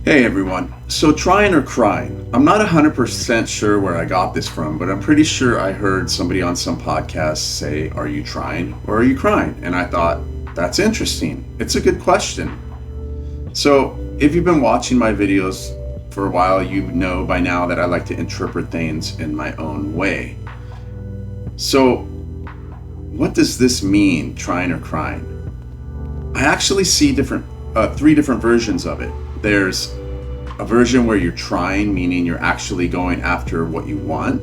Hey everyone. So trying or crying? I'm not 100% sure where I got this from, but I'm pretty sure I heard somebody on some podcast say, "Are you trying or are you crying?" And I thought, that's interesting. It's a good question. So if you've been watching my videos for a while, you know by now that I like to interpret things in my own way. So what does this mean, trying or crying? I actually see three different versions of it. There's a version where you're trying, meaning you're actually going after what you want.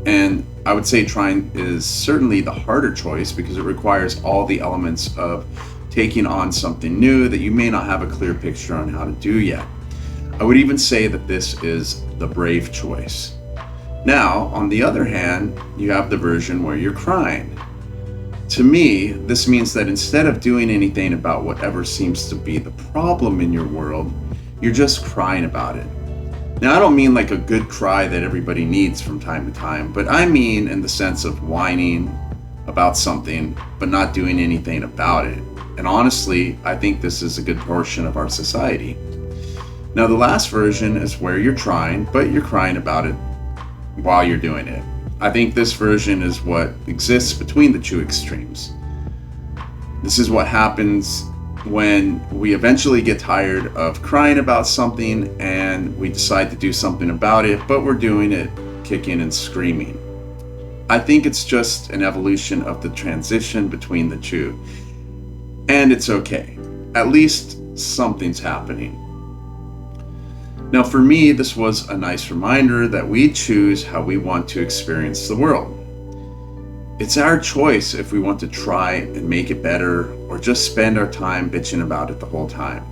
And I would say trying is certainly the harder choice because it requires all the elements of taking on something new that you may not have a clear picture on how to do yet. I would even say that this is the brave choice. Now, on the other hand, you have the version where you're crying. To me, this means that instead of doing anything about whatever seems to be the problem in your world, you're just crying about it. Now, I don't mean like a good cry that everybody needs from time to time, but I mean in the sense of whining about something, but not doing anything about it. And honestly, I think this is a good portion of our society. Now, the last version is where you're trying, but you're crying about it while you're doing it. I think this version is what exists between the two extremes. This is what happens when we eventually get tired of crying about something and we decide to do something about it, but we're doing it kicking and screaming. I think it's just an evolution of the transition between the two. And it's okay. At least something's happening. Now, for me, this was a nice reminder that we choose how we want to experience the world. It's our choice if we want to try and make it better or just spend our time bitching about it the whole time.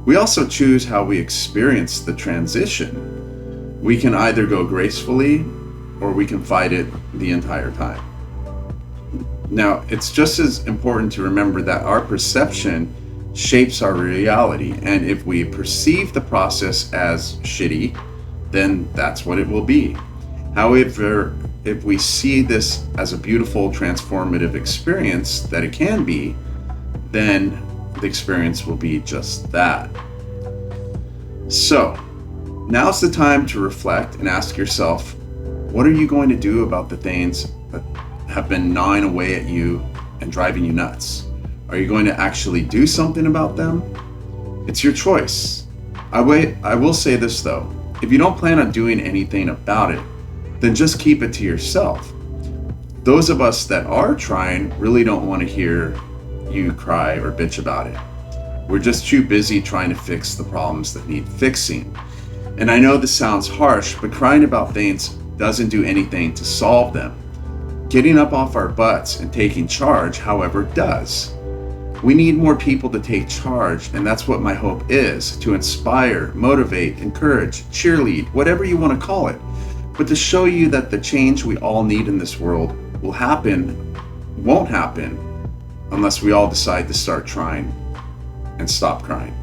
We also choose how we experience the transition. We can either go gracefully or we can fight it the entire time. Now, it's just as important to remember that our perception shapes our reality, and if we perceive the process as shitty, then that's what it will be. However, if we see this as a beautiful, transformative experience that it can be, then the experience will be just that. So, now's the time to reflect and ask yourself, what are you going to do about the things that have been gnawing away at you and driving you nuts? Are you going to actually do something about them? It's your choice. I will say this though, if you don't plan on doing anything about it, then just keep it to yourself. Those of us that are trying really don't want to hear you cry or bitch about it. We're just too busy trying to fix the problems that need fixing. And I know this sounds harsh, but crying about things doesn't do anything to solve them. Getting up off our butts and taking charge, however, does. We need more people to take charge, and that's what my hope is, to inspire, motivate, encourage, cheerlead, whatever you want to call it, but to show you that the change we all need in this world won't happen, unless we all decide to start trying and stop crying.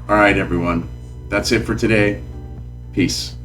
All right, everyone, that's it for today. Peace.